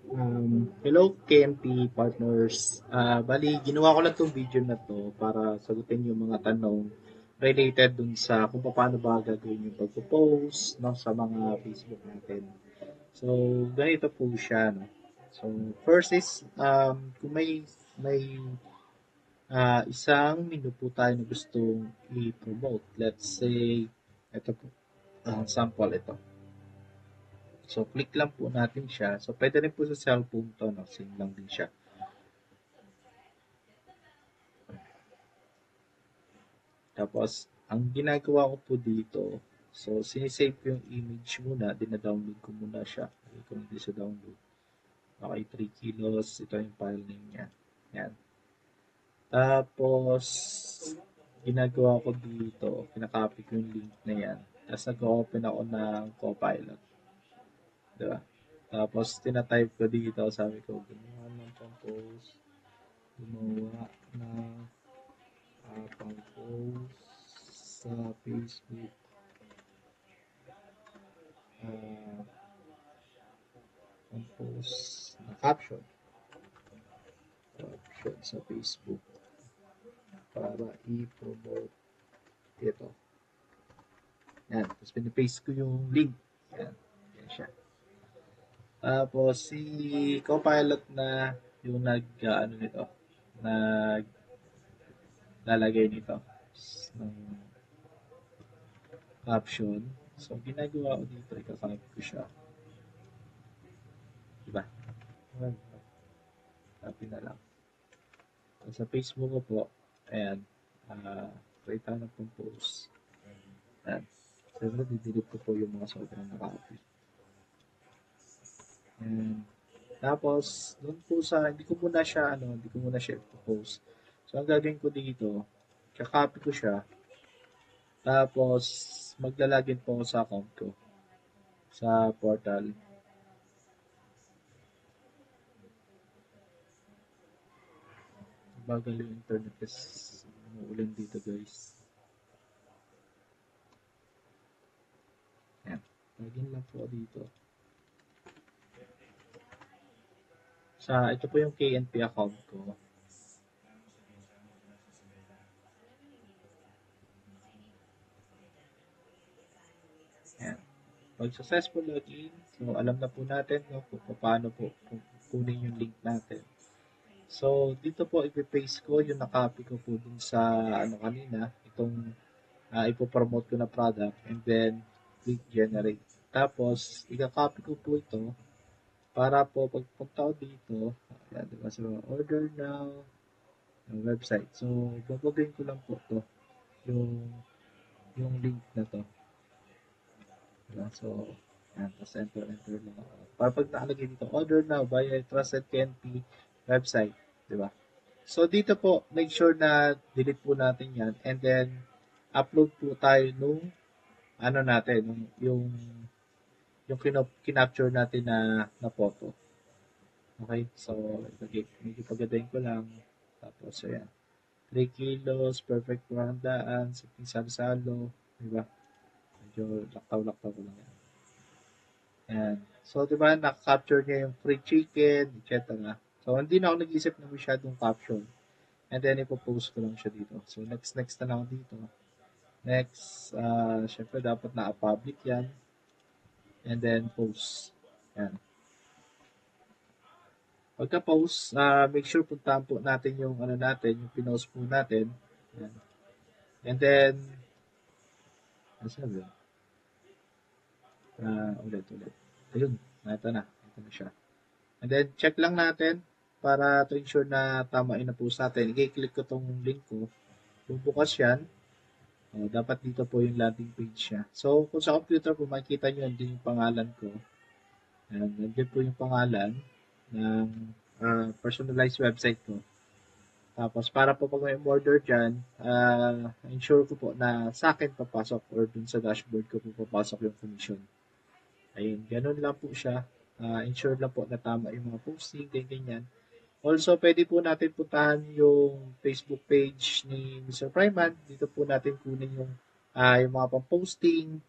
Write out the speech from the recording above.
Hello KMP partners. Bali, ginawa ko lang itong video na to para sagutin yung mga tanong related dun sa kung paano ba gagawin yung pagpo-post no, sa mga Facebook natin. So, ganito po siya. No? So, first is, kung may isang menu po tayo na gustong i-promote. Let's say, ito po, sample ito. So, click lang po natin siya. So, pwede rin po sa cellphone to, no? Same lang din siya. Tapos, ang ginagawa ko po dito, so, sinisave ko yung image muna, dina-download ko muna siya. Lagay ko hindi sa download. Okay, 3 kilos, ito yung file name niya. Yan. Tapos, ginagawa ko dito, kinakopy ko yung link na yan. Tapos, nag-open ako ng Copilot. Diba? Tapos, tinatype ko dito, sabi ko, gumawa ng pang-post, gumawa ng pang-post sa Facebook, uh, pang-post na caption sa Facebook para i-promote ito. Yan. Tapos pinipaste ko yung link. Yan. Yan siya. Tapos si Copilot na yung ano nito, naglalagay nito ng caption. So, ginagawa ko dito, ikakopy ko siya. Diba? Copy na lang. So, sa Facebook ko po, ayan, create tayo ng post. Ayan. Siyempre, didelete ko po yung mga sobrang nakaka-copy. Ayan. Tapos, doon po sa, hindi ko muna siya i-post. So, ang gagawin ko dito, kakopy ko siya, tapos, maglalagin po ako sa account ko, sa portal. Bagal yung internet kasi umuulan dito guys. Ayan. Login lang po dito. Ito po yung KNP account ko. Ayan. Pag successful login, so alam na po natin no, kung paano po kunin yung link natin. So, dito po ipipaste ko yung nakopy ko po dun sa kanina, itong ipopromote ko na product and then click generate. Tapos, i-copy ko po ito para po pagpunta ko dito, ayan, diba? So, order now, yung website. So, babagay ko lang po to yung link na to. Diba? So, ayan, tapos enter lang ako. Para pag nakalagay dito, order now via Trusted KNP website. Diba? So, dito po, make sure na delete po natin yan and then upload po tayo nung natin, yung kinapture natin na photo. Okay? So, medyo pagadain ko lang. Tapos, ayan. 3 kilos, perfect handaan, simpleng salo-salo. Diba? Medyo laktaw-laktaw ko lang yan. Ayan. So, diba, nakaka-capture niya yung free chicken, etc. So, hindi na ako nag-isip na masyadong caption. And then, ipopost ko lang siya dito. So, next na lang dito. Next, syempre, dapat na-public yan. And then, post. Ayan. Pagka-post, make sure puntahan po natin yung yung pinost po natin. Ayan. And then, sabi? Ulit. Ayun, ito na. Ito na siya. And then, check lang natin para to ensure na tama yung na-post natin. I-click ko tong link ko. Bubukas yan. Dapat dito po yung landing page niya. So, kung sa computer po, makikita nyo din yung pangalan ko. Ayan, nandiyan po yung pangalan ng personalized website ko. Tapos, para po pag may order dyan, ensure ko po na sa akin papasok or dun sa dashboard ko po papasok yung commission. Ayun, ganun lang po siya. Ensure lang po na tama yung mga posting, ganyan. Also, pwede po natin puntahan yung Facebook page ni Mr. Pryman. Dito po natin kunin yung mga pang-posting,